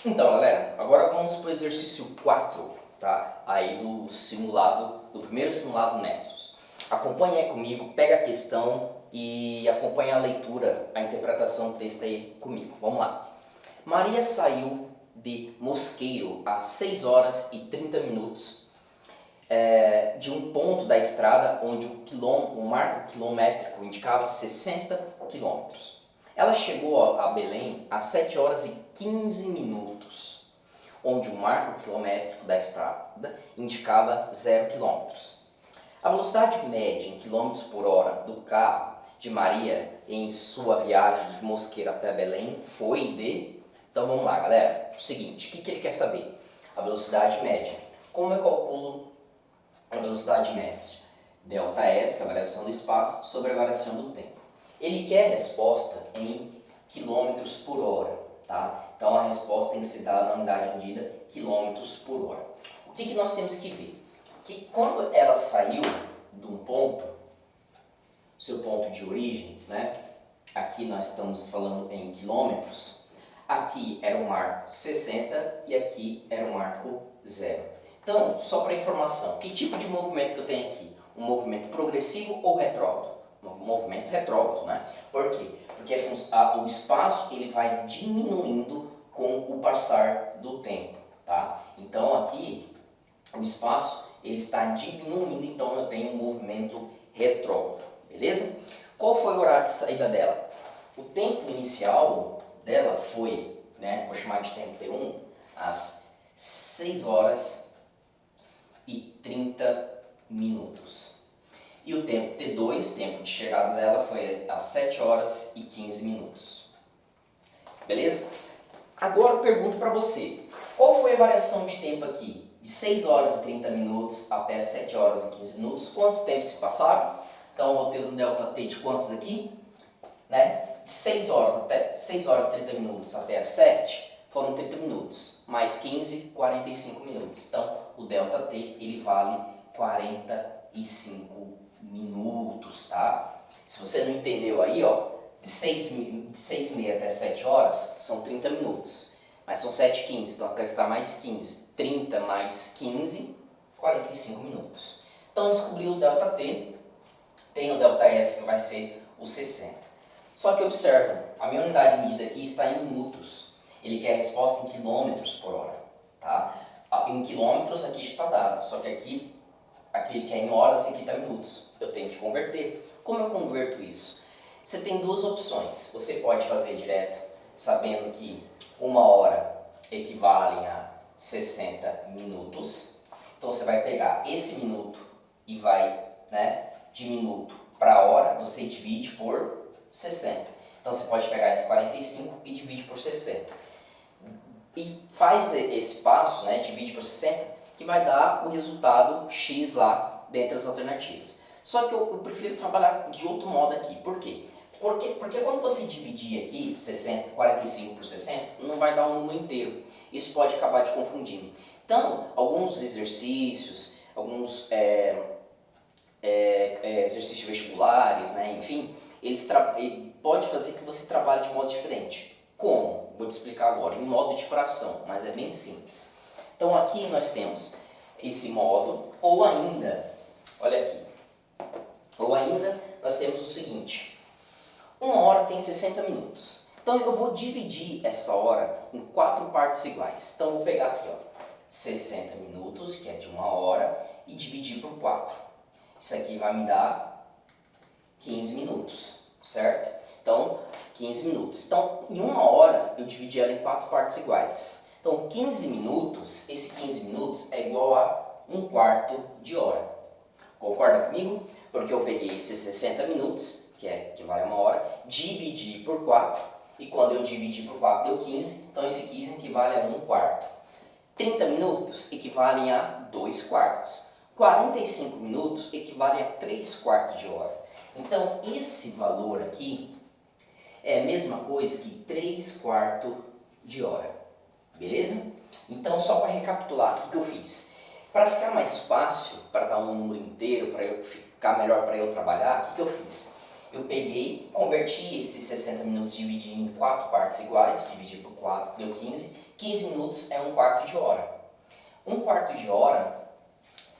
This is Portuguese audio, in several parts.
Então, galera, agora vamos para o exercício 4, tá? Aí do simulado, do primeiro simulado Nexus. Acompanhe aí comigo, pega a questão e acompanhe a leitura, a interpretação do texto aí comigo. Vamos lá. Maria saiu de Mosqueiro às 6 horas e 30 minutos de um ponto da estrada onde o marco quilométrico indicava 60 quilômetros. Ela chegou a Belém às 7 horas e 15 minutos, onde o marco quilométrico da estrada indicava 0 quilômetros. A velocidade média em quilômetros por hora do carro de Maria em sua viagem de Mosqueiro até Belém foi de... Então vamos lá, galera. O seguinte, o que ele quer saber? A velocidade média. Como eu calculo a velocidade média? ΔS, que é a variação do espaço, sobre a variação do tempo. Ele quer a resposta em quilômetros por hora, tá? Então a resposta tem que ser dada na unidade medida quilômetros por hora. O que nós temos que ver? Que quando ela saiu de um ponto, seu ponto de origem, né? Aqui nós estamos falando em quilômetros, aqui era o marco 60 e aqui era o marco 0. Então, só para informação, que tipo de movimento que eu tenho aqui? Um movimento progressivo ou retrógrado? Um movimento retrógrado, né? Por quê? Porque o espaço ele vai diminuindo com o passar do tempo, tá? Então aqui o espaço ele está diminuindo, então eu tenho um movimento retrógrado, beleza? Qual foi o horário de saída dela? O tempo inicial dela foi, né, vou chamar de tempo T1, às 6 horas e 30 minutos. E o tempo T2, tempo de chegada dela, foi às 7 horas e 15 minutos. Beleza? Agora eu pergunto para você, qual foi a variação de tempo aqui? De 6 horas e 30 minutos até 7 horas e 15 minutos, quantos tempos se passaram? Então eu vou ter um ΔT de quantos aqui? Né? De 6 horas e 30 minutos até as 7, foram 30 minutos, mais 15, 45 minutos. Então o ΔT ele vale 45 minutos, tá? Se você não entendeu aí, ó, de 6h30 até 7 horas são 30 minutos, mas são 7h15, então acrescentar mais 15, 30 mais 15, 45 minutos. Então descobriu o ΔT, tem o ΔS que vai ser o 60. Só que observa, a minha unidade de medida aqui está em minutos, ele quer a resposta em quilômetros por hora, tá? Em quilômetros aqui já está dado, só que aqui ele quer em horas e aqui está em minutos. Eu tenho que converter. Como eu converto isso? Você tem duas opções. Você pode fazer direto, sabendo que 1 hora equivale a 60 minutos. Então você vai pegar esse minuto e vai, né, de minuto para hora, você divide por 60. Então você pode pegar esse 45 e divide por 60. E faz esse passo, né, divide por 60, que vai dar o resultado X lá dentre as alternativas. Só que eu prefiro trabalhar de outro modo aqui. Por quê? Porque quando você dividir aqui 45 por 60, não vai dar um número inteiro. Isso pode acabar te confundindo. Então, alguns exercícios, alguns exercícios vestibulares, né, enfim, ele pode fazer que você trabalhe de modo diferente. Como? Vou te explicar agora, em modo de fração, mas é bem simples. Então aqui nós temos esse modo, ou ainda, olha aqui, ou ainda nós temos o seguinte, 1 hora tem 60 minutos. Então eu vou dividir essa hora em 4 partes iguais. Então eu vou pegar aqui, ó, 60 minutos, que é de 1 hora, e dividir por 4. Isso aqui vai me dar 15 minutos, certo? Então, 15 minutos. Então, em 1 hora, eu dividi ela em 4 partes iguais. Então, 15 minutos, esse 15 minutos é igual a 1/4 de hora. Concorda comigo? Porque eu peguei esses 60 minutos, que vale a 1 hora, dividi por 4, e quando eu dividi por 4 deu 15, então esse 15 equivale a 1/4. 30 minutos equivalem a 2/4. 45 minutos equivalem a 3/4 de hora. Então, esse valor aqui é a mesma coisa que 3/4 de hora. Beleza? Então, só para recapitular, o que eu fiz? Para ficar mais fácil, para dar um número inteiro, para ficar melhor para eu trabalhar, o que eu fiz? Eu peguei, converti esses 60 minutos, dividi em 4 partes iguais, dividi por 4, deu 15. 15 minutos é um quarto de hora. Um quarto de hora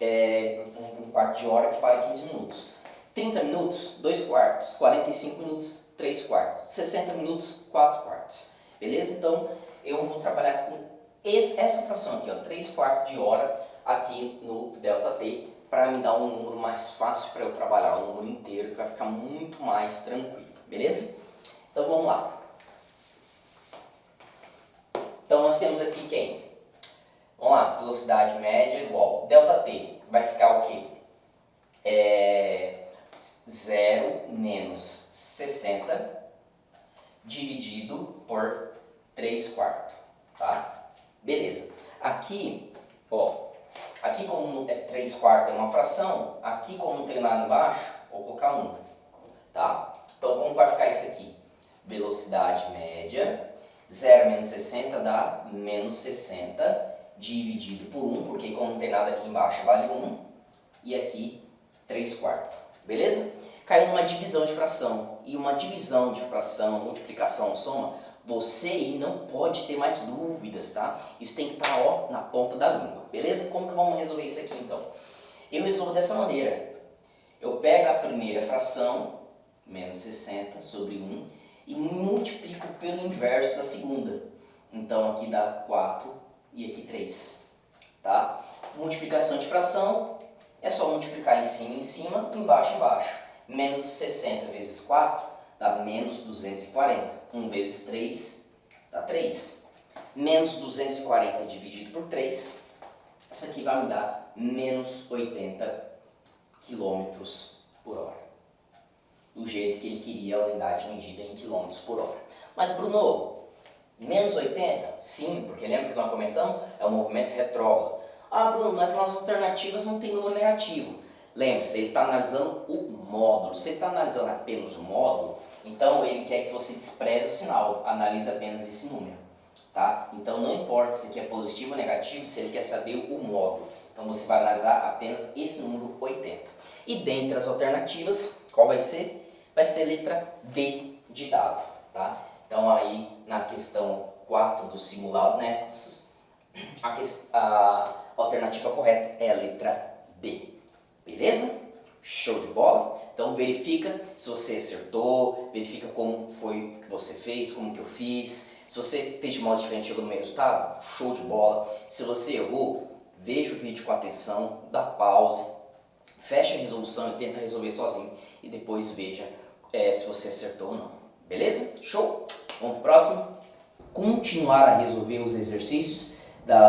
é um quarto de hora que vale 15 minutos. 30 minutos, 2 quartos. 45 minutos, 3 quartos. 60 minutos, 4 quartos. Beleza? Então, eu vou trabalhar com essa fração aqui, ó, 3 quartos de hora aqui no ΔT, para me dar um número mais fácil para eu trabalhar, o número inteiro, que vai ficar muito mais tranquilo. Beleza? Então, vamos lá. Então, nós temos aqui quem? Vamos lá, velocidade média igual ΔT. Vai ficar o quê? 0 menos 60 dividido por 3 quartos, tá? Beleza. Aqui, ó, aqui como é 3 quartos é uma fração, aqui como não tem nada embaixo, vou colocar 1, tá? Então, como vai ficar isso aqui? Velocidade média, 0 menos 60 dá menos 60 dividido por 1, porque como não tem nada aqui embaixo vale 1, e aqui 3 quartos, beleza? Caiu numa divisão de fração, e uma divisão de fração, multiplicação, soma, você aí não pode ter mais dúvidas, tá? Isso tem que estar, ó, na ponta da língua, beleza? Como que vamos resolver isso aqui então? Eu resolvo dessa maneira, eu pego a primeira fração, menos 60 sobre 1, e multiplico pelo inverso da segunda, então aqui dá 4 e aqui 3, tá? Multiplicação de fração é só multiplicar em cima, embaixo, embaixo. Menos 60 vezes 4 dá menos 240. 1 vezes 3 dá 3. Menos 240 dividido por 3, isso aqui vai me dar menos 80 km por hora. Do jeito que ele queria a unidade medida em quilômetros por hora. Mas Bruno, menos 80? Sim, porque lembra que nós comentamos? É o movimento retrógrado. Ah, Bruno, mas nas alternativas não tem número negativo. Lembre-se, ele está analisando o módulo. Se ele está analisando apenas o módulo, então ele quer que você despreze o sinal. Analise apenas esse número, tá? Então não importa se aqui é positivo ou negativo, se ele quer saber o módulo. Então você vai analisar apenas esse número 80. E dentre as alternativas, qual vai ser? Vai ser a letra D de dado, tá? Então aí na questão 4 do simulado, né, a alternativa correta é a letra D. Beleza? Show de bola? Então verifica se você acertou, verifica como foi que você fez, como que eu fiz. Se você fez de modo diferente e chegou no mesmo resultado, show de bola. Se você errou, veja o vídeo com atenção, dá pause, fecha a resolução e tenta resolver sozinho. E depois veja se você acertou ou não. Beleza? Show? Vamos pro próximo. Continuar a resolver os exercícios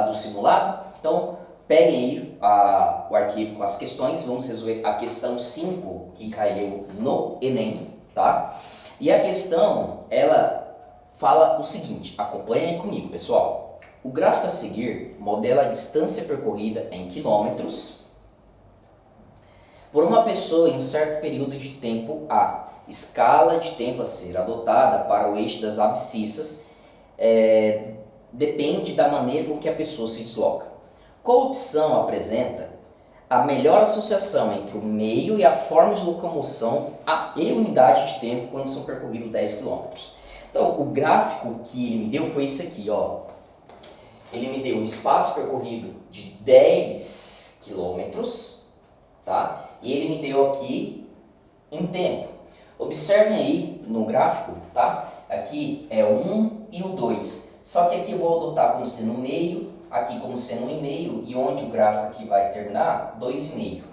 do simulado. Então, peguem aí o arquivo com as questões, vamos resolver a questão 5 que caiu no Enem, tá? E a questão, ela fala o seguinte, acompanhem comigo, pessoal. O gráfico a seguir modela a distância percorrida em quilômetros por uma pessoa em um certo período de tempo A. Escala de tempo a ser adotada para o eixo das abscissas depende da maneira com que a pessoa se desloca. Qual opção apresenta a melhor associação entre o meio e a forma de locomoção e unidade de tempo quando são percorridos 10 km? Então, o gráfico que ele me deu foi esse aqui, ó. Ele me deu um espaço percorrido de 10 km, tá? E ele me deu aqui em tempo. Observem aí no gráfico, tá? Aqui é o 1 e o 2. Só que aqui eu vou adotar como sendo meio, aqui como sendo 1,5 e onde o gráfico aqui vai terminar, 2,5,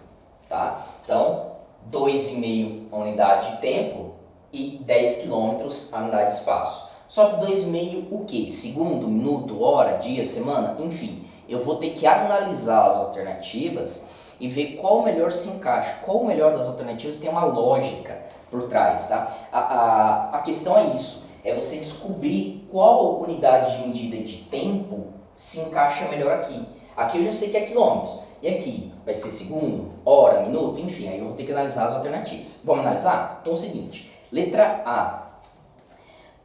tá? Então, 2,5 a unidade de tempo e 10 km a unidade de espaço. Só que 2,5 o quê? Segundo, minuto, hora, dia, semana, enfim. Eu vou ter que analisar as alternativas e ver qual melhor se encaixa, qual o melhor das alternativas tem uma lógica por trás, tá? A questão é isso, é você descobrir qual unidade de medida de tempo se encaixa melhor aqui. Aqui eu já sei que é quilômetros, e aqui vai ser segundo, hora, minuto, enfim, aí eu vou ter que analisar as alternativas. Vamos analisar? Então é o seguinte, letra A,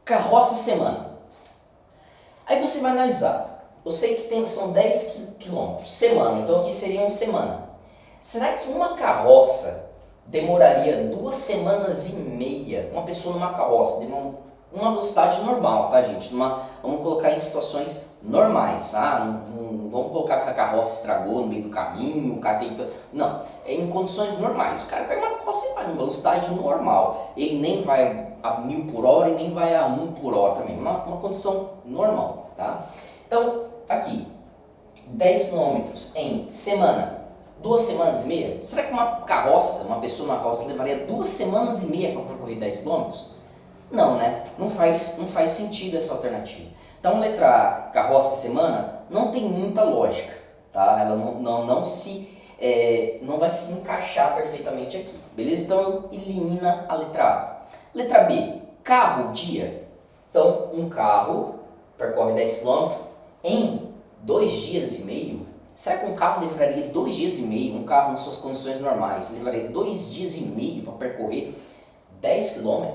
carroça semana. Aí você vai analisar, eu sei que são 10 km, semana, então aqui seria uma semana. Será que uma carroça demoraria 2 semanas e meia? Uma pessoa numa carroça uma velocidade normal, tá, gente? Vamos colocar em situações normais, não vamos colocar que a carroça estragou no meio do caminho, o cara tem que... Não, é em condições normais. O cara pega uma carroça e vai em velocidade normal. Ele nem vai a 1000 por hora e nem vai a 1 por hora também. Uma condição normal, tá? Então, aqui, 10 km em semana. 2 semanas e meia? Será que uma pessoa numa carroça levaria 2 semanas e meia para percorrer 10 km? Não, né? Não faz sentido essa alternativa. Então, letra A, carroça semana, não tem muita lógica, tá? Ela não vai se encaixar perfeitamente aqui, beleza? Então, elimina a letra A. Letra B, carro dia. Então, um carro percorre 10 km em 2 dias e meio. Será que um carro levaria 2 dias e meio, um carro nas suas condições normais, levaria 2 dias e meio para percorrer 10 km?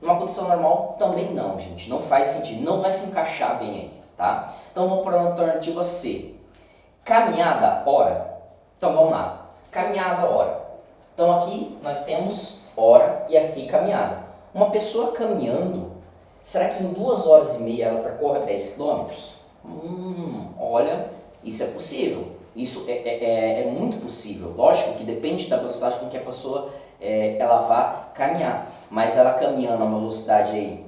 Numa condição normal também não, gente, não faz sentido, não vai se encaixar bem aí, tá? Então vamos para a alternativa C, caminhada hora. Então vamos lá, caminhada hora. Então aqui nós temos hora e aqui caminhada. Uma pessoa caminhando, será que em 2 horas e meia ela percorre 10 km? Olha, isso é possível, isso é muito possível. Lógico que depende da velocidade com que a pessoa ela vai caminhar, mas ela caminhando a uma velocidade aí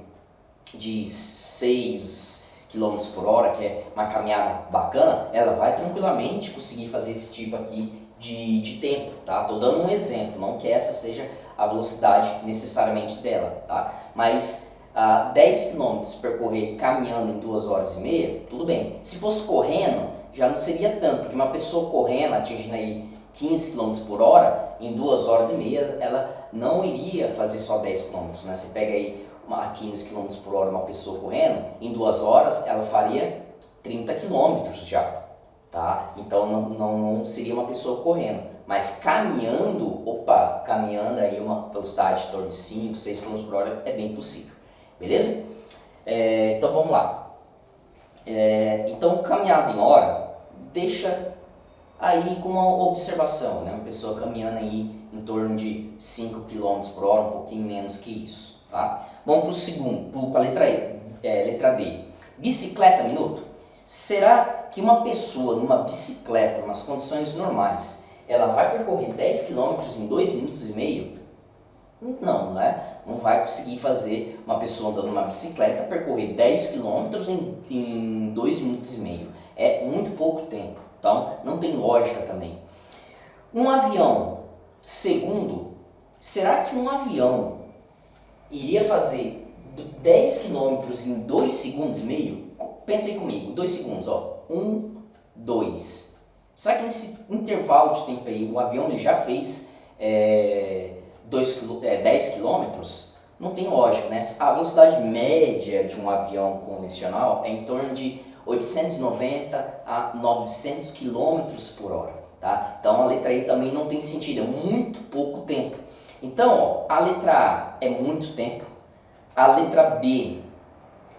de 6 km por hora, que é uma caminhada bacana, ela vai tranquilamente conseguir fazer esse tipo aqui de tempo, tá? Tô dando um exemplo, não que essa seja a velocidade necessariamente dela, tá? Mas 10 km percorrer caminhando em 2 horas e meia, tudo bem. Se fosse correndo, já não seria tanto, porque uma pessoa correndo, atingindo aí 15 km por hora, em 2 horas e meia, ela não iria fazer só 10 km, né? Você pega aí a 15 km por hora uma pessoa correndo, em 2 horas ela faria 30 km já, tá? Então não seria uma pessoa correndo, mas caminhando, caminhando aí uma velocidade de torno de 5, 6 km por hora é bem possível, beleza? Então vamos lá. Então caminhada em hora, deixa aí com uma observação, né? Uma pessoa caminhando aí em torno de 5 km por hora, um pouquinho menos que isso, tá? Vamos para o segundo, para a letra D. Bicicleta minuto. Será que uma pessoa numa bicicleta, nas condições normais, ela vai percorrer 10 km em 2 minutos e meio? Não, né? Não vai conseguir fazer uma pessoa andando numa bicicleta percorrer 10 km em 2 minutos e meio. É muito pouco tempo, então não tem lógica também. Um avião, segundo, será que um avião iria fazer 10 km em 2 segundos e meio? Pensem comigo, 2 segundos, ó. 1, 2. Será que nesse intervalo de tempo aí o avião ele já fez 10 km? Não tem lógica, né? A velocidade média de um avião convencional é em torno de 890 a 900 km por hora, tá? Então a letra E também não tem sentido, é muito pouco tempo. Então, ó, a letra A é muito tempo, a letra B,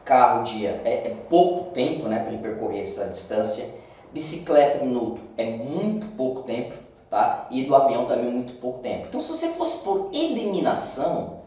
carro dia, é pouco tempo, né, para ele percorrer essa distância. Bicicleta minuto é muito pouco tempo, tá? E do avião também muito pouco tempo. Então, se você fosse por eliminação,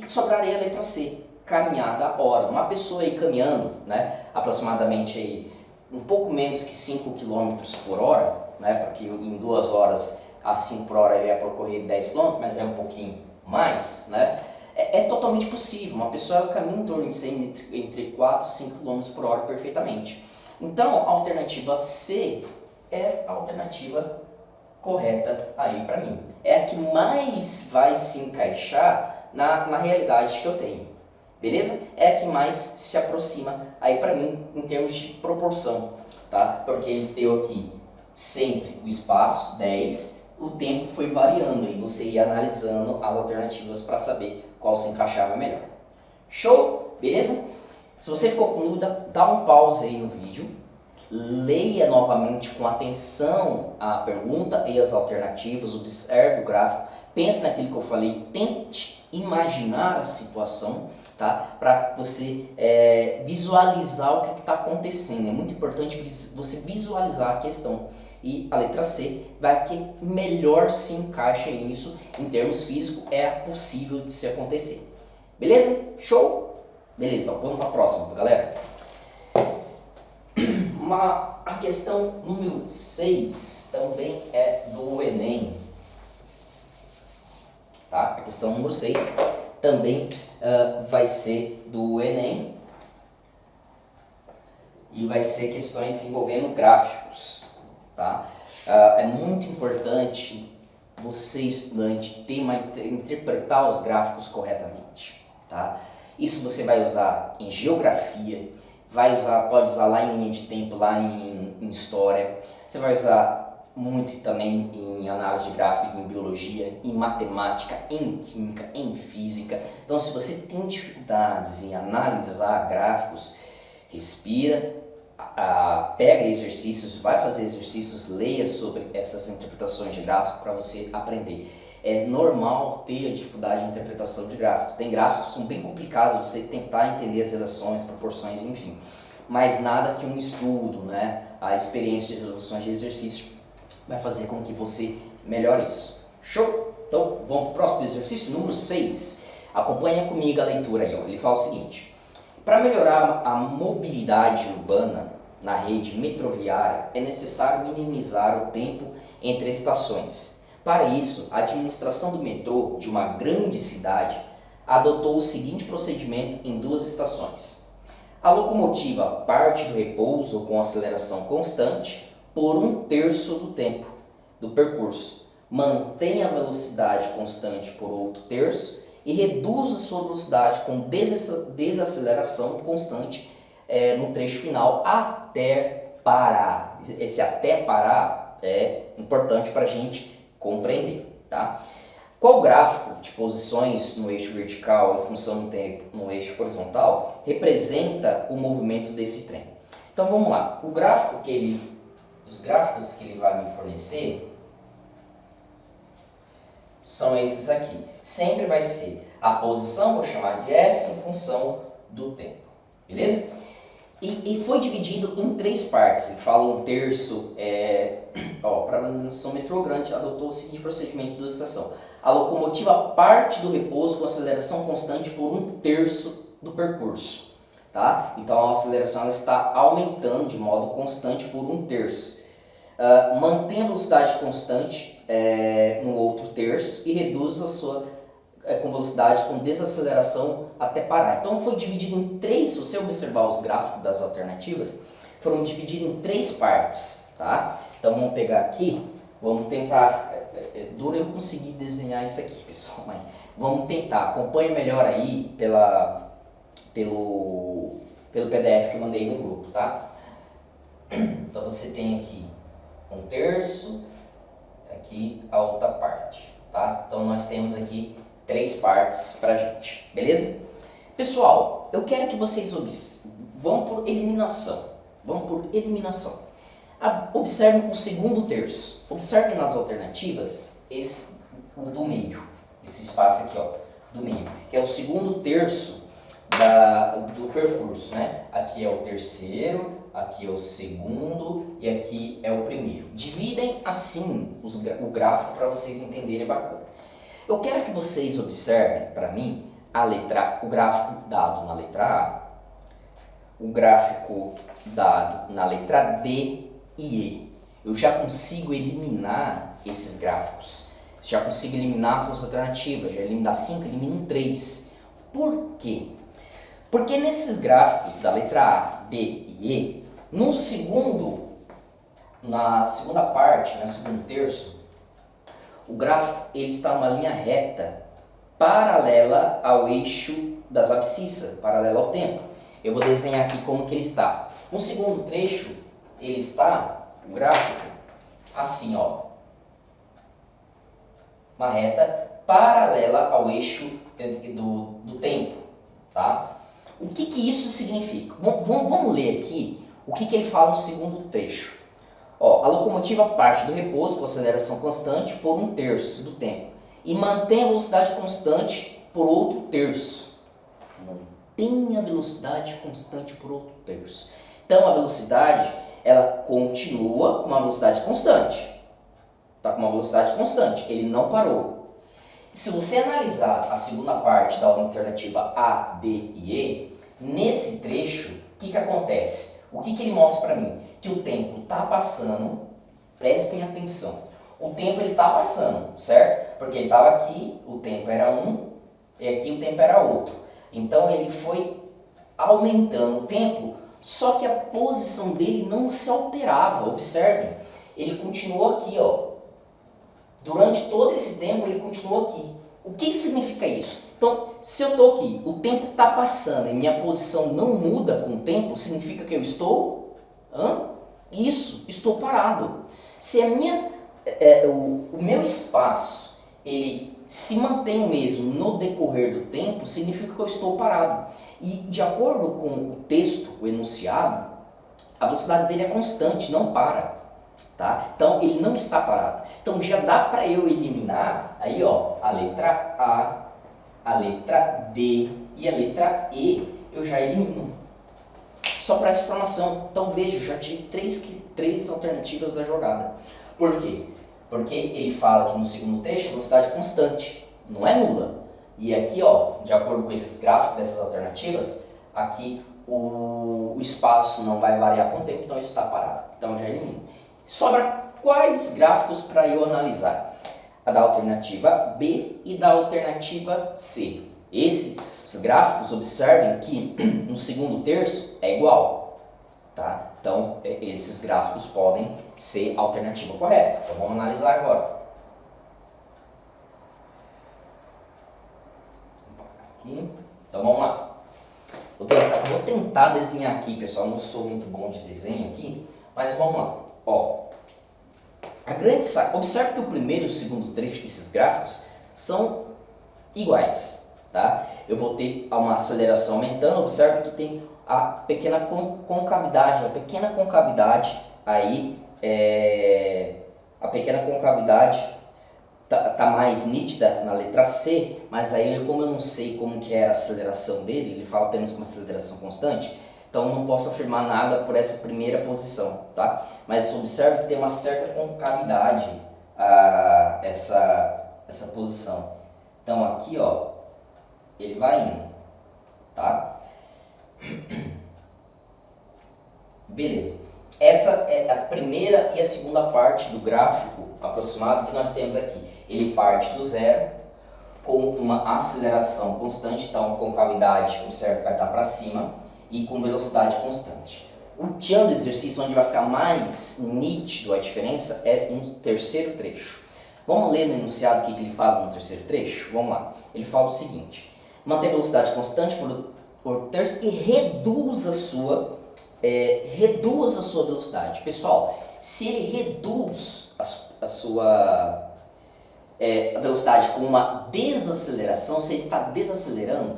sobraria a letra C, caminhada hora. Uma pessoa aí caminhando, né, aproximadamente aí, um pouco menos que 5 km por hora, né, porque em 2 horas a 5 por hora ele ia percorrer 10 km, mas é um pouquinho mais, né? É totalmente possível, uma pessoa caminha em torno de entre 4 e 5 km por hora perfeitamente. Então, a alternativa C é a alternativa correta aí para mim. É a que mais vai se encaixar na realidade que eu tenho, beleza? É a que mais se aproxima aí para mim em termos de proporção, tá? Porque ele deu aqui sempre o espaço, 10, o tempo foi variando e você ia analisando as alternativas para saber qual se encaixava melhor. Show? Beleza? Se você ficou com dúvida, dá um pause aí no vídeo, leia novamente com atenção a pergunta e as alternativas, observe o gráfico, pense naquilo que eu falei, tente imaginar a situação, tá? Para você visualizar o que está acontecendo. É muito importante você visualizar a questão. E a letra C vai que melhor se encaixa nisso em termos físicos, é possível de se acontecer. Beleza? Show? Beleza, então vamos para a próxima, galera. A questão número 6 também é do Enem. Tá? A questão número 6 também vai ser do Enem. E vai ser questões envolvendo gráficos. Tá? É muito importante você, estudante, interpretar os gráficos corretamente. Tá? Isso você vai usar em geografia, pode usar lá em linha de tempo, lá em história. Você vai usar muito também em análise de gráfico, em biologia, em matemática, em química, em física. Então, se você tem dificuldades em analisar gráficos, respira, pega exercícios, vai fazer exercícios, leia sobre essas interpretações de gráficos para você aprender. É normal ter a dificuldade de interpretação de gráficos. Tem gráficos que são bem complicados, você tentar entender as relações, proporções, enfim. Mas nada que um estudo, né, a experiência de resoluções de exercício vai fazer com que você melhore isso. Show? Então, vamos para o próximo exercício, número 6. Acompanha comigo a leitura aí, ó. Ele fala o seguinte: para melhorar a mobilidade urbana na rede metroviária, é necessário minimizar o tempo entre estações. Para isso, a administração do metrô de uma grande cidade adotou o seguinte procedimento em 2 estações. A locomotiva parte do repouso com aceleração constante por 1/3 do tempo do percurso, mantém a velocidade constante por outro terço e reduz a sua velocidade com desaceleração constante no trecho final até parar. Esse até parar é importante para a gente compreender, tá? Qual gráfico de posições no eixo vertical em função do tempo no eixo horizontal representa o movimento desse trem? Então vamos lá. Os gráficos que ele vai me fornecer são esses aqui. Sempre vai ser a posição, vou chamar de S, em função do tempo. Beleza? E foi dividido em 3 partes. Ele fala 1/3. Para a manutenção metrô grande, adotou o seguinte procedimento da estação. A locomotiva parte do repouso com aceleração constante por 1/3 do percurso. Tá? Então a aceleração ela está aumentando de modo constante por 1/3. Mantém a velocidade constante no outro terço e reduz a sua com velocidade com desaceleração até parar. Então foi dividido em 3, se você observar os gráficos das alternativas, foram divididos em 3 partes. Tá? Então vamos pegar aqui, vamos tentar, duro eu conseguir desenhar isso aqui, pessoal, mas vamos tentar, acompanhe melhor aí pelo PDF que eu mandei no grupo, tá? Então você tem aqui 1/3, aqui a outra parte, tá? Então nós temos aqui 3 partes pra gente, beleza? Pessoal, eu quero que vocês vão por eliminação, observem o segundo terço, observem nas alternativas o do meio, esse espaço aqui, ó, do meio, que é o segundo terço do percurso, né? Aqui é o terceiro, aqui é o segundo e aqui é o primeiro. Dividem assim o gráfico para vocês entenderem bacana. Eu quero que vocês observem para mim o gráfico dado na letra A, o gráfico dado na letra D e E. Eu já consigo eliminar esses gráficos, já consigo eliminar essas alternativas, já elimino 5, elimino 3. Por quê? Porque nesses gráficos da letra A, D e E, na segunda parte, no segundo terço, o gráfico ele está numa linha reta, paralela ao eixo das abscissas, paralela ao tempo. Eu vou desenhar aqui como que ele está. No segundo trecho, ele está, o gráfico, assim, ó, uma reta paralela ao eixo do tempo, tá? O que isso significa? Vamos ler aqui o que ele fala no segundo trecho. Ó, a locomotiva parte do repouso com aceleração constante por 1/3 do tempo e mantém a velocidade constante por outro terço. Mantém a velocidade constante por outro terço. Então a velocidade ela continua com uma velocidade constante. Está com uma velocidade constante, ele não parou. Se você analisar a segunda parte da alternativa A, D e E, Nesse trecho, o que acontece? O que ele mostra para mim? Que o tempo está passando, prestem atenção, o tempo ele está passando, certo? Porque ele estava aqui, o tempo era um, e aqui o tempo era outro. Então ele foi aumentando o tempo, só que a posição dele não se alterava, observem. Ele continuou aqui, ó. Durante todo esse tempo ele continuou aqui. O que significa isso? Então, se eu estou aqui, o tempo está passando e minha posição não muda com o tempo, significa que eu estou... Isso, estou parado. Se a minha, o meu espaço ele se mantém o mesmo no decorrer do tempo, significa que eu estou parado. E de acordo com o texto, o enunciado, a velocidade dele é constante, não para. Tá? Então ele não está parado. Então já dá para eu eliminar aí, ó, a letra A, a letra D e a letra E, eu já elimino. Só para essa informação. Então veja, já tirei três alternativas da jogada. Por quê? Porque ele fala que no segundo trecho a velocidade é constante, não é nula. E aqui, ó, de acordo com esses gráficos dessas alternativas, aqui o espaço não vai variar com o tempo, então ele está parado. Então eu já elimino. Sobra quais gráficos para eu analisar? A da alternativa B e da alternativa C. Esses gráficos, observem que no segundo terço é igual. Tá? Então, esses gráficos podem ser a alternativa correta. Então, vamos analisar agora. Aqui. Então, vamos lá. Vou tentar desenhar aqui, pessoal. Não sou muito bom de desenho aqui, mas vamos lá. Ó, observe que o primeiro e o segundo trecho desses gráficos são iguais, tá? Eu vou ter uma aceleração aumentando, observe que tem a pequena concavidade, aí, a pequena concavidade tá mais nítida na letra C, mas aí como eu não sei como que é a aceleração dele, ele fala apenas com uma aceleração constante, então não posso afirmar nada por essa primeira posição, tá? Mas observe que tem uma certa concavidade essa posição. Então aqui, ó, ele vai indo, tá? Beleza. Essa é a primeira e a segunda parte do gráfico aproximado que nós temos aqui. Ele parte do zero com uma aceleração constante, então a concavidade, observe, vai estar para cima, e com velocidade constante. O tchan do exercício, onde vai ficar mais nítido a diferença, é no terceiro trecho. Vamos ler no enunciado o que ele fala no terceiro trecho? Vamos lá. Ele fala o seguinte: mantém a velocidade constante por terço e reduz a sua velocidade. Pessoal, se ele reduz a sua velocidade com uma desaceleração, se ele está desacelerando,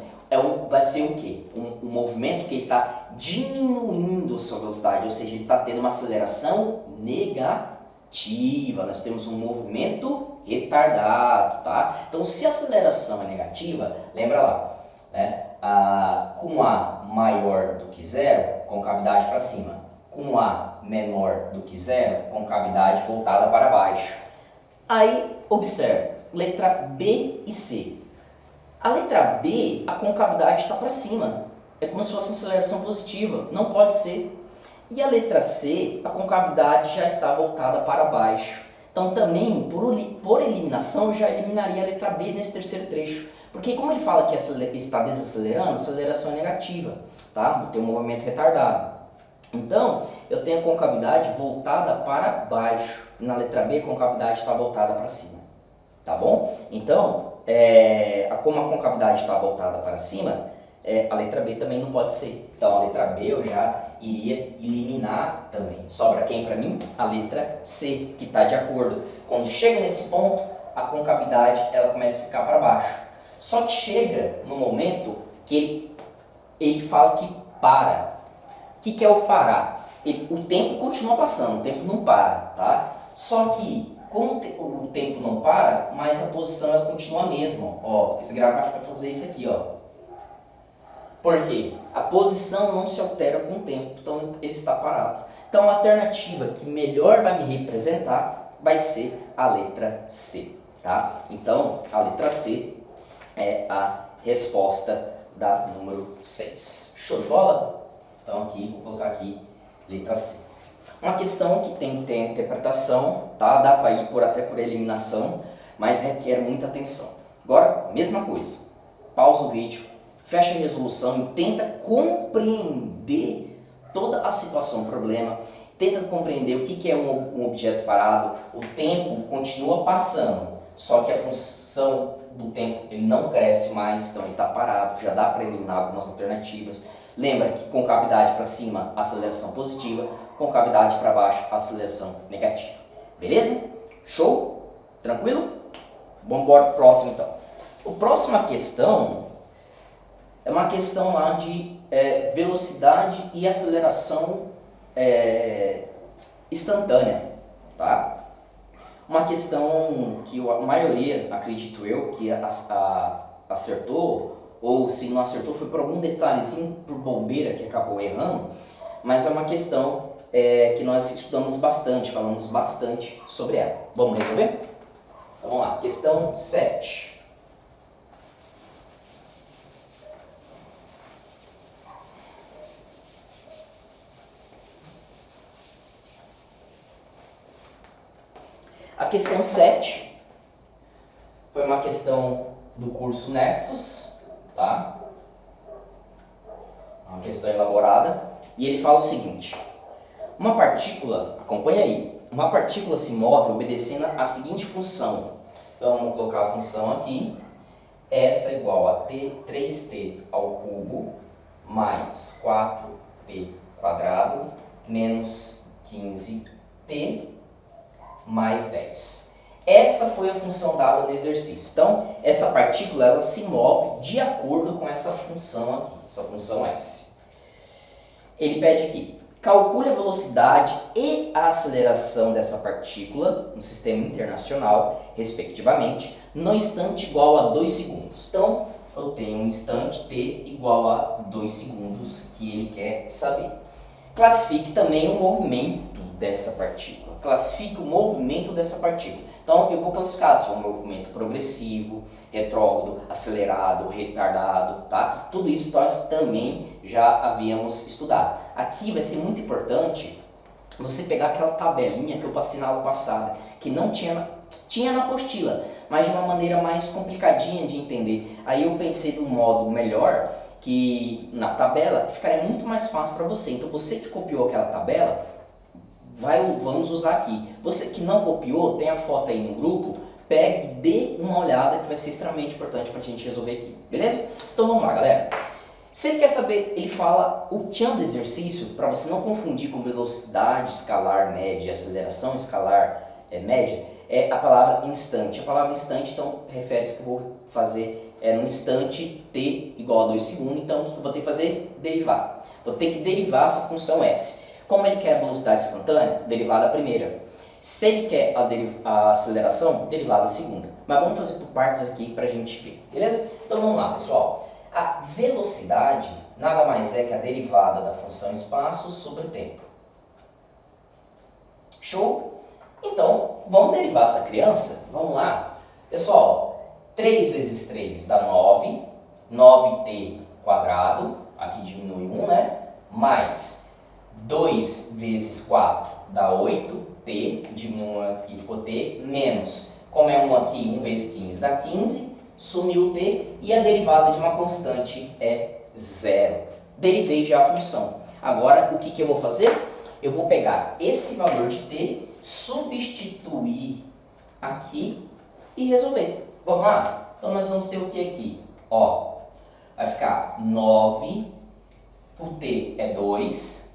vai ser o quê? Um movimento que ele está diminuindo a sua velocidade, ou seja, ele está tendo uma aceleração negativa. Nós temos um movimento retardado, tá? Então, se a aceleração é negativa, lembra lá, né? Com A maior do que zero, concavidade para cima. Com A menor do que zero, concavidade voltada para baixo. Aí, observe, letra B e C. A letra B, a concavidade está para cima. É como se fosse uma aceleração positiva. Não pode ser. E a letra C, a concavidade já está voltada para baixo. Então também, por eliminação, eu já eliminaria a letra B nesse terceiro trecho. Porque como ele fala que está desacelerando, a aceleração é negativa. Tá? Tem um movimento retardado. Então, eu tenho a concavidade voltada para baixo. E na letra B, a concavidade está voltada para cima. Tá bom? Então, como a concavidade está voltada para cima, a letra B também não pode ser. Então a letra B eu já iria eliminar também. Sobra quem para mim? A letra C, que está de acordo. Quando chega nesse ponto, a concavidade ela começa a ficar para baixo. Só que chega no momento que ele fala que para. O que é o parar? O tempo continua passando, o tempo não para, tá? Só que como o tempo não para, mas a posição ela continua a mesma. Ó, esse gráfico vai fazer isso aqui, ó. Por quê? A posição não se altera com o tempo, então ele está parado. Então a alternativa que melhor vai me representar vai ser a letra C, tá? Então a letra C é a resposta da número 6. Show de bola? Então aqui, vou colocar aqui, letra C. Uma questão que tem que ter interpretação, tá? Dá para ir até por eliminação, mas requer muita atenção. Agora, mesma coisa. Pausa o vídeo, fecha a resolução e tenta compreender toda a situação, o problema. Tenta compreender o que é um objeto parado. O tempo continua passando, só que a função do tempo ele não cresce mais, então ele está parado. Já dá para eliminar algumas alternativas. Lembra que com cavidade para cima, aceleração positiva, com cavidade para baixo, aceleração negativa. Beleza? Show? Tranquilo? Vamos embora para o próximo então. A próxima questão é uma questão lá de velocidade e aceleração instantânea, tá? Uma questão que a maioria, acredito eu, que acertou, ou se não acertou foi por algum detalhezinho, por bobeira que acabou errando, mas é uma questão que nós estudamos bastante, falamos bastante sobre ela. Vamos resolver? Então, vamos lá, questão 7. A questão 7 foi uma questão do curso Nexus, tá? Uma questão elaborada. E ele fala o seguinte: uma partícula, acompanha aí, uma partícula se move obedecendo a seguinte função. Então vamos colocar a função aqui. Essa é igual a 3t ao cubo mais 4t quadrado menos 15t mais 10. Essa foi a função dada no exercício. Então, essa partícula ela se move de acordo com essa função aqui, essa função S. Ele pede aqui, calcule a velocidade e a aceleração dessa partícula no sistema internacional, respectivamente, no instante igual a 2 segundos. Então, eu tenho um instante t igual a 2 segundos que ele quer saber. Classifique também o movimento dessa partícula. Classifique o movimento dessa partícula. Então, eu vou classificar se é um movimento progressivo, retrógrado, acelerado, retardado, tá? Tudo isso nós também já havíamos estudado. Aqui vai ser muito importante você pegar aquela tabelinha que eu passei na aula passada, que não tinha na apostila, mas de uma maneira mais complicadinha de entender. Aí eu pensei de um modo melhor, que na tabela ficaria muito mais fácil para você. Então, você que copiou aquela tabela, vamos usar aqui. Você que não copiou, tem a foto aí no grupo, pegue e dê uma olhada que vai ser extremamente importante para a gente resolver aqui, beleza? Então vamos lá, galera. Se ele quer saber, ele fala o tchan do exercício, para você não confundir com velocidade escalar média, aceleração escalar média, é a palavra instante. A palavra instante, então, refere-se que eu vou fazer no instante t igual a 2 segundos, então o que eu vou ter que fazer? Derivar. Vou ter que derivar essa função S. Como ele quer a velocidade instantânea, derivada primeira. Se ele quer a aceleração, derivada segunda. Mas vamos fazer por partes aqui para a gente ver, beleza? Então vamos lá, pessoal. A velocidade nada mais é que a derivada da função espaço sobre tempo. Show? Então, vamos derivar essa criança? Vamos lá. Pessoal, 3 vezes 3 dá 9. 9t quadrado, aqui diminui 1, né? Mais 2 vezes 4 dá 8t, diminui 1 aqui, ficou t, menos, como é 1 aqui, 1 vezes 15 dá 15, sumiu t, e a derivada de uma constante é 0. Derivei já a função. Agora, o que eu vou fazer? Eu vou pegar esse valor de t, substituir aqui e resolver. Vamos lá? Então, nós vamos ter o que aqui? Ó, vai ficar 9, o t é 2,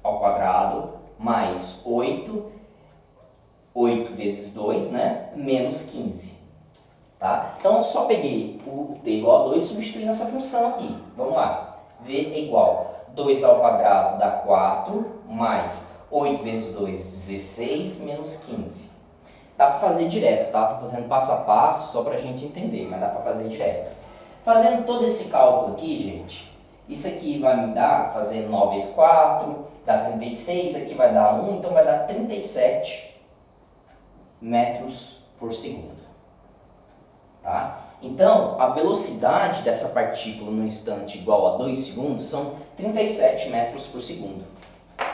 ao quadrado, mais 8 vezes 2, né, menos 15, tá? Então, eu só peguei o t igual a 2 e substituí nessa função aqui. Vamos lá, v é igual 2 ao quadrado dá 4, mais 8 vezes 2, 16, menos 15. Dá para fazer direto, tá? Estou fazendo passo a passo só para a gente entender, mas dá para fazer direto. Fazendo todo esse cálculo aqui, gente, isso aqui vai me dar, fazendo 9 vezes 4, dá 36, aqui vai dar 1, então vai dar 37 metros por segundo. Tá? Então, a velocidade dessa partícula no instante igual a 2 segundos são 37 metros por segundo.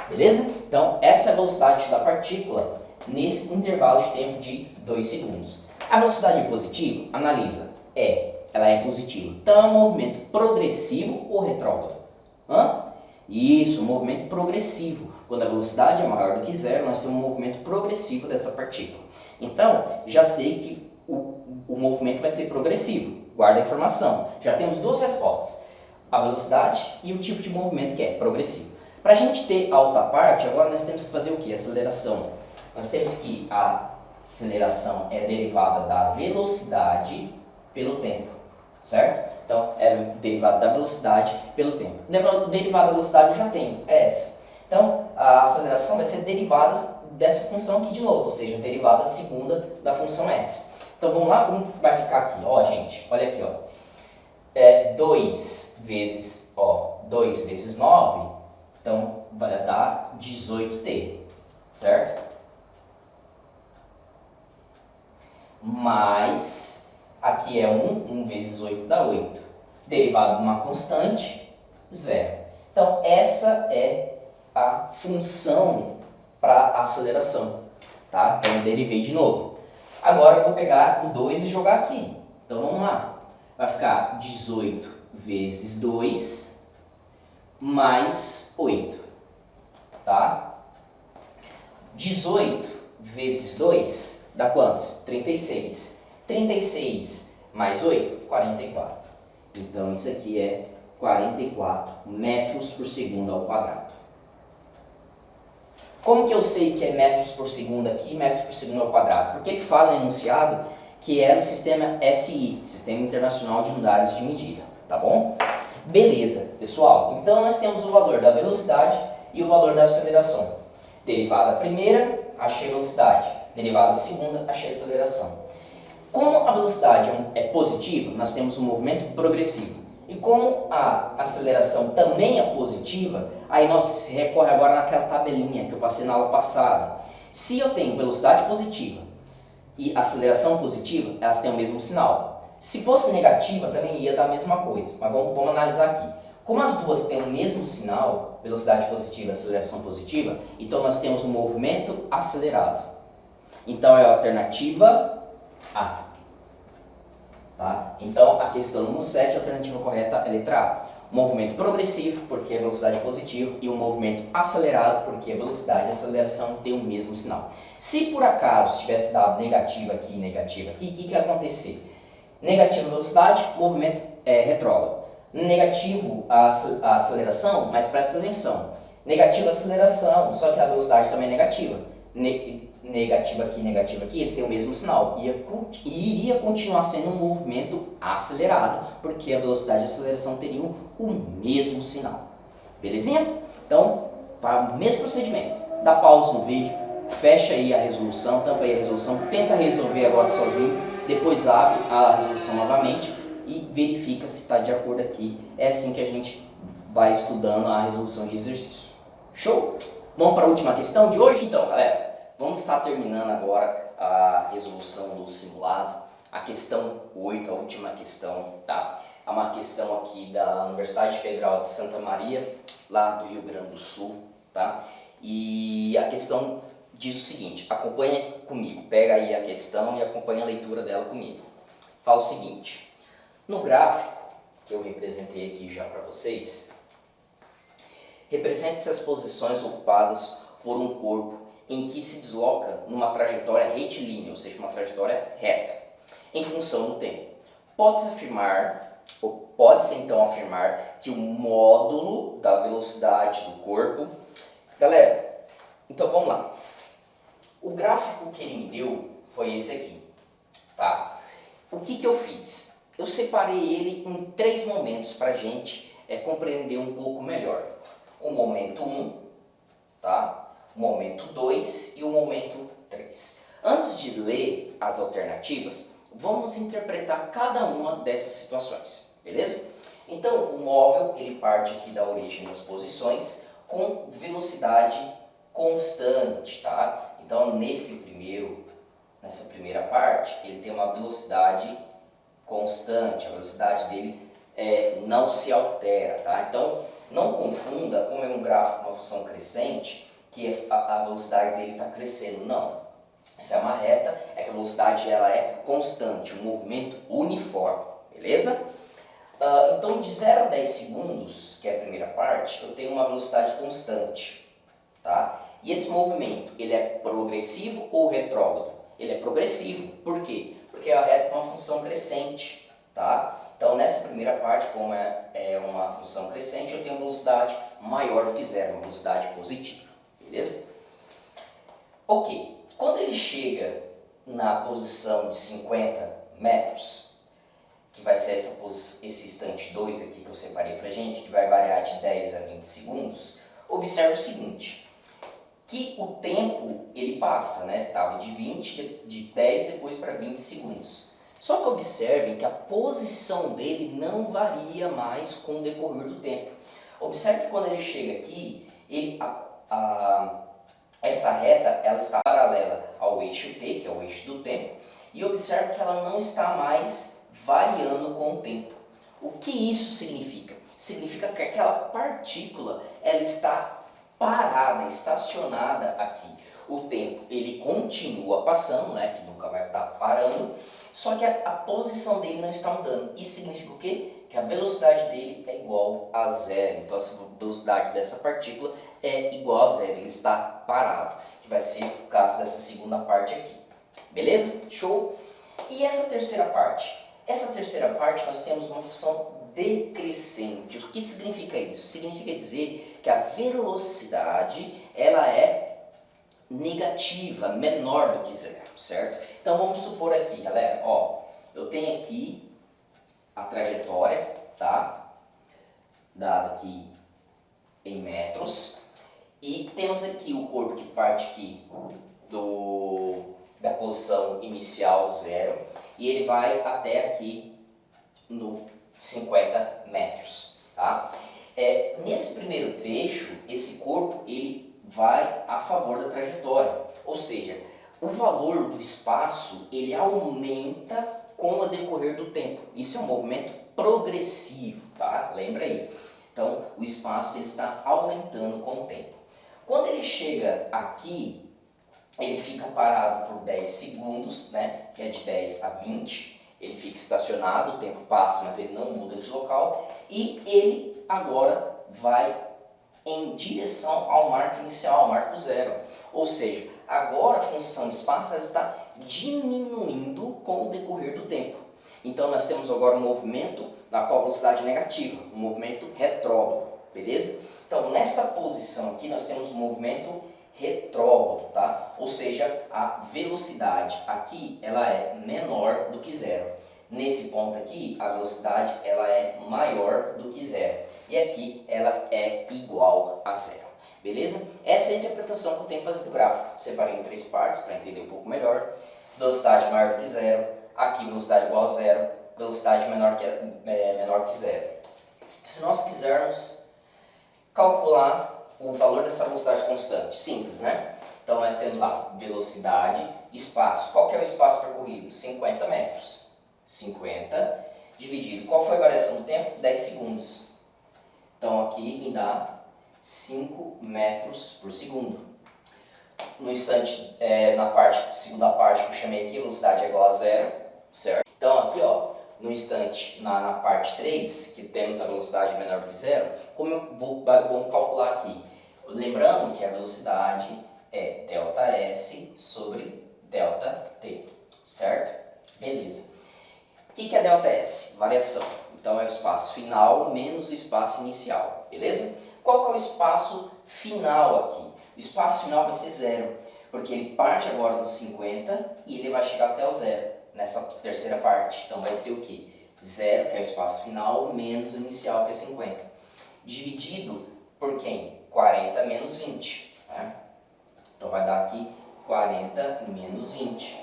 Beleza? Então, essa é a velocidade da partícula nesse intervalo de tempo de 2 segundos. A velocidade positiva, analisa, ela é positiva. Então, é um movimento progressivo ou retrógrado? Isso, um movimento progressivo. Quando a velocidade é maior do que zero, nós temos um movimento progressivo dessa partícula. Então, já sei que o movimento vai ser progressivo. Guarda a informação. Já temos duas respostas. A velocidade e o tipo de movimento que é progressivo. Para a gente ter a outra parte, agora nós temos que fazer o que? Aceleração. Nós temos que a aceleração é derivada da velocidade pelo tempo, certo? Então, é derivada da velocidade pelo tempo. Derivada da velocidade eu já tenho, é essa. Então, a aceleração vai ser derivada dessa função aqui de novo, ou seja, derivada segunda da função s. Então, vamos lá, como vai ficar aqui? Ó, gente, olha aqui, ó. 2 vezes 9, então vai dar 18t, certo? Mais, aqui é 1 vezes 8 dá 8. Derivado de uma constante, 0. Então, essa é a função para a aceleração, tá? Então, eu derivei de novo. Agora, eu vou pegar o 2 e jogar aqui. Então, vamos lá. Vai ficar 18 vezes 2 mais 8, tá? 18 vezes 2 dá quantos? 36. 36 mais 8, 44. Então, isso aqui é 44 metros por segundo ao quadrado. Como que eu sei que é metros por segundo aqui e metros por segundo ao quadrado? Porque ele fala no enunciado que é no sistema SI, Sistema Internacional de Unidades de Medida, tá bom? Beleza, pessoal. Então, nós temos o valor da velocidade e o valor da aceleração. Derivada primeira, achei a velocidade. Derivada segunda, achei a aceleração. Como a velocidade é positiva, nós temos um movimento progressivo. E como a aceleração também é positiva, aí nós recorre agora naquela tabelinha que eu passei na aula passada. Se eu tenho velocidade positiva e aceleração positiva, elas têm o mesmo sinal. Se fosse negativa, também ia dar a mesma coisa, mas vamos analisar aqui. Como as duas têm o mesmo sinal, velocidade positiva e aceleração positiva, então nós temos um movimento acelerado. Então é a alternativa A. Tá? Então a questão número 7, a alternativa correta é a letra A. Movimento progressivo, porque a velocidade é positiva, e o movimento acelerado, porque a velocidade e a aceleração têm o mesmo sinal. Se por acaso tivesse dado negativa aqui e negativa aqui, o que ia acontecer? Negativa velocidade, movimento retrógrado. Negativo a aceleração, mas presta atenção. Negativa a aceleração, só que a velocidade também é negativa. Negativa aqui, eles têm o mesmo sinal. Iria continuar sendo um movimento acelerado, porque a velocidade e a aceleração teriam o mesmo sinal. Belezinha? Então, faz o mesmo procedimento. Dá pausa no vídeo, fecha aí a resolução, tampa aí a resolução, tenta resolver agora sozinho, depois abre a resolução novamente e verifica se está de acordo aqui. É assim que a gente vai estudando a resolução de exercício. Show? Vamos para a última questão de hoje? Então, galera, vamos estar terminando agora a resolução do simulado. A questão 8, a última questão, tá? É uma questão aqui da Universidade Federal de Santa Maria, lá do Rio Grande do Sul, tá? E a questão diz o seguinte, acompanha comigo, pega aí a questão e acompanha a leitura dela comigo. Fala o seguinte, no gráfico que eu representei aqui já para vocês, represente-se as posições ocupadas por um corpo em que se desloca numa trajetória retilínea, ou seja, uma trajetória reta, em função do tempo. Pode-se então afirmar que o módulo da velocidade do corpo... Galera, então vamos lá. O gráfico que ele me deu foi esse aqui, tá? O que eu fiz? Eu separei ele em 3 momentos para a gente compreender um pouco melhor. O momento 1, tá? O momento 2 e o momento 3. Antes de ler as alternativas, vamos interpretar cada uma dessas situações, beleza? Então, o móvel, ele parte aqui da origem das posições com velocidade constante, tá? Então, nessa primeira parte, ele tem uma velocidade constante, a velocidade dele não se altera, tá? Então, não confunda, como é um gráfico com uma função crescente, que a velocidade dele está crescendo, não. Isso é uma reta, é que a velocidade ela é constante, um movimento uniforme, beleza? Então, de 0 a 10 segundos, que é a primeira parte, eu tenho uma velocidade constante, tá? E esse movimento, ele é progressivo ou retrógrado? Ele é progressivo, por quê? Porque a reta é uma função crescente, tá? Então, nessa primeira parte, como é uma função crescente, eu tenho uma velocidade maior do que zero, uma velocidade positiva, beleza? Ok, quando ele chega na posição de 50 metros, que vai ser esse instante 2 aqui que eu separei pra gente, que vai variar de 10 a 20 segundos, observe o seguinte, que o tempo ele passa, né? Estava de 20, de 10 depois para 20 segundos. Só que observem que a posição dele não varia mais com o decorrer do tempo. Observe que quando ele chega aqui, essa reta ela está paralela ao eixo T, que é o eixo do tempo, e observe que ela não está mais variando com o tempo. O que isso significa? Significa que aquela partícula ela está parada, estacionada aqui. O tempo ele continua passando, né, que nunca vai estar parando, só que a posição dele não está mudando. Isso significa o quê? Que a velocidade dele é igual a zero. Então essa velocidade dessa partícula é igual a zero, ele está parado, que vai ser o caso dessa segunda parte aqui. Beleza? Show? E essa terceira parte? Essa terceira parte nós temos uma função decrescente. O que significa isso? Significa dizer que a velocidade ela é negativa, menor do que zero, certo? Então vamos supor aqui, galera, ó, eu tenho aqui a trajetória, tá? Dada aqui em metros, e temos aqui o corpo que parte aqui da posição inicial zero, e ele vai até aqui no 50 metros, tá? Nesse primeiro trecho, esse corpo ele vai a favor da trajetória, ou seja, o valor do espaço ele aumenta com o decorrer do tempo. Isso é um movimento progressivo, tá? Lembra aí. Então, o espaço ele está aumentando com o tempo. Quando ele chega aqui, ele fica parado por 10 segundos, né? Que é de 10 a 20. Ele fica estacionado, o tempo passa, mas ele não muda de local. E ele agora vai em direção ao marco inicial, ao marco zero. Ou seja, agora a função espaço está diminuindo com o decorrer do tempo. Então nós temos agora um movimento na qual a velocidade é negativa, um movimento retrógrado, beleza? Então nessa posição aqui nós temos um movimento retrógrado, tá? Ou seja, a velocidade aqui ela é menor do que zero. Nesse ponto aqui, a velocidade ela é maior do que zero. E aqui ela é igual a zero. Beleza? Essa é a interpretação que eu tenho que fazer do gráfico. Separei em 3 partes para entender um pouco melhor. Velocidade maior do que zero. Aqui velocidade igual a zero. Velocidade menor que zero. Se nós quisermos calcular o valor dessa velocidade constante, simples, né? Então nós temos lá velocidade, espaço. Qual que é o espaço percorrido? 50 metros. 50 dividido. Qual foi a variação do tempo? 10 segundos. Então aqui me dá 5 metros por segundo. No instante, na segunda parte que eu chamei aqui, velocidade é igual a zero, certo? Então aqui, ó, no instante, na parte 3, que temos a velocidade menor do que zero, vamos calcular aqui? Lembrando que a velocidade é ΔS sobre ΔT, certo? Beleza. O que é ΔS? Variação. Então é o espaço final menos o espaço inicial, beleza? Qual que é o espaço final aqui? O espaço final vai ser zero, porque ele parte agora dos 50 e ele vai chegar até o zero, nessa terceira parte. Então vai ser o quê? Zero, que é o espaço final, menos o inicial, que é 50. Dividido por quem? 40 menos 20. Né? Então vai dar aqui 40 menos 20.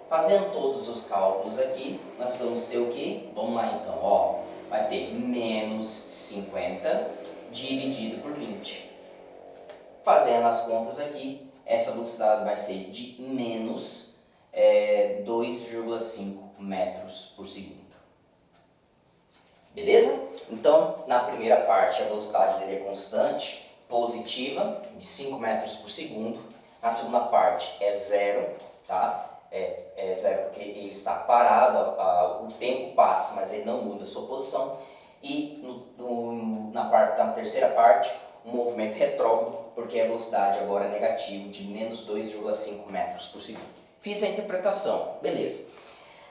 Fazendo todos os cálculos aqui, nós vamos ter o quê? Vamos lá então, ó. Vai ter menos 50 dividido por 20. Fazendo as contas aqui, essa velocidade vai ser de menos 2,5 metros por segundo. Beleza? Então, na primeira parte, a velocidade dele é constante, positiva, de 5 metros por segundo. Na segunda parte é zero, tá? É zero porque ele está parado, o tempo passa, mas ele não muda a sua posição. E na terceira parte, um movimento retrógrado, porque a velocidade agora é negativa, de menos 2,5 metros por segundo. Fiz a interpretação, beleza.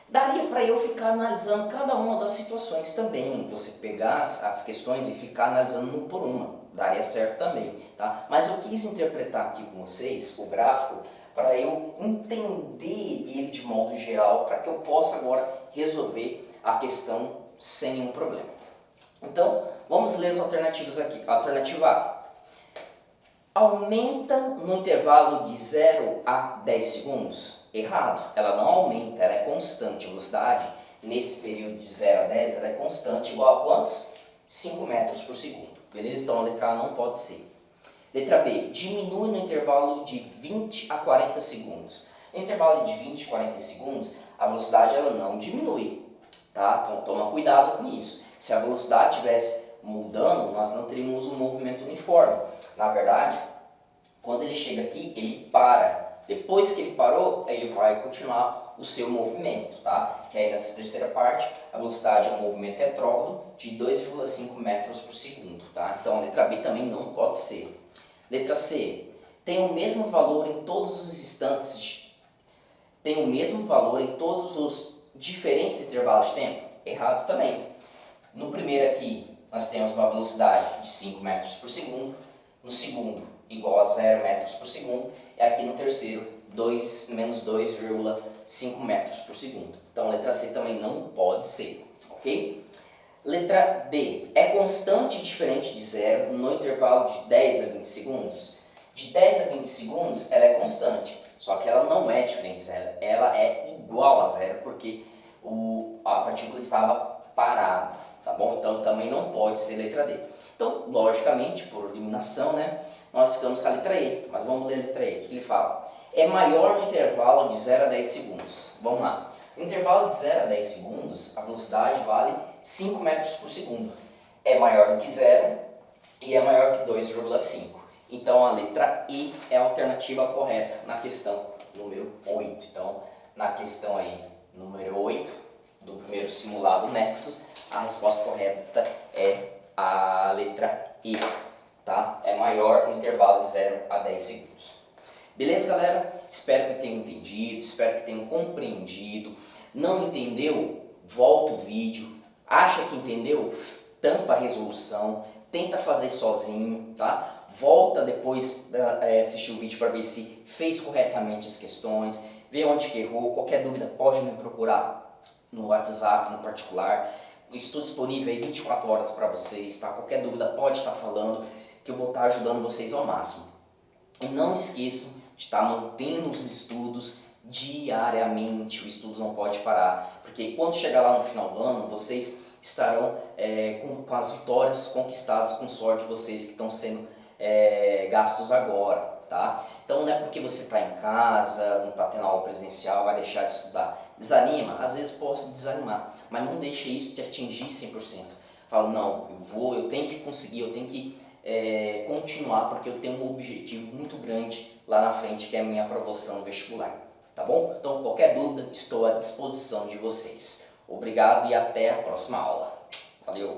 Daria para eu ficar analisando cada uma das situações também, você pegar as questões e ficar analisando uma por uma, daria certo também, tá? Mas eu quis interpretar aqui com vocês o gráfico para eu entender ele de modo geral, para que eu possa agora resolver a questão sem nenhum problema. Então, vamos ler as alternativas aqui. Alternativa A. Aumenta no intervalo de 0 a 10 segundos? Errado, ela não aumenta, ela é constante. A velocidade nesse período de 0 a 10 ela é constante, igual a quantos? 5 metros por segundo. Beleza? Então a letra A não pode ser. Letra B, diminui no intervalo de 20 a 40 segundos. No intervalo de 20 a 40 segundos, a velocidade ela não diminui, tá? Então toma cuidado com isso. Se a velocidade estivesse mudando, nós não teríamos um movimento uniforme. Na verdade, quando ele chega aqui, ele para. Depois que ele parou, ele vai continuar o seu movimento, tá? Que aí nessa terceira parte, a velocidade é um movimento retrógrado de 2,5 metros por segundo, tá? Então a letra B também não pode ser. Letra C, tem o mesmo valor em todos os instantes, tem o mesmo valor em todos os diferentes intervalos de tempo? Errado também. No primeiro aqui, nós temos uma velocidade de 5 metros por segundo, no segundo, igual a 0 metros por segundo, e aqui no terceiro, menos 2,5 metros por segundo. Então, a letra C também não pode ser, ok? Letra D, é constante e diferente de zero no intervalo de 10 a 20 segundos? De 10 a 20 segundos, ela é constante, só que ela não é diferente de zero, ela é igual a zero, porque a partícula estava parada, tá bom? Então, também não pode ser letra D. Então, logicamente, por eliminação, né, nós ficamos com a letra E, mas vamos ler a letra E, o que ele fala? É maior no intervalo de 0 a 10 segundos. Vamos lá. No intervalo de 0 a 10 segundos, a velocidade vale 5 metros por segundo. É maior do que 0 e é maior que 2,5. Então, a letra E é a alternativa correta na questão número 8. Então, na questão aí, número 8, do primeiro simulado Nexus, a resposta correta é a letra E, tá? É maior no intervalo de 0 a 10 segundos. Beleza, galera? Espero que tenham entendido, espero que tenham compreendido. Não entendeu? Volta o vídeo. Acha que entendeu? Tampa a resolução, tenta fazer sozinho, tá? Volta depois assistir o vídeo para ver se fez corretamente as questões, vê onde que errou. Qualquer dúvida pode me procurar no WhatsApp, no particular. Estou disponível aí 24 horas para vocês, tá? Qualquer dúvida pode estar falando, que eu vou estar ajudando vocês ao máximo. E não esqueçam de estar mantendo os estudos diariamente, o estudo não pode parar, porque quando chegar lá no final do ano, vocês estarão com as vitórias conquistadas com sorte de vocês que estão sendo gastos agora, tá? Então não é porque você está em casa, não está tendo aula presencial, vai deixar de estudar. Desanima? Às vezes pode desanimar, mas não deixe isso te atingir 100%. Fala, não, eu tenho que conseguir, eu tenho que continuar, porque eu tenho um objetivo muito grande lá na frente, que é a minha aprovação vestibular, tá bom? Então qualquer dúvida, estou à disposição de vocês. Obrigado e até a próxima aula. Valeu!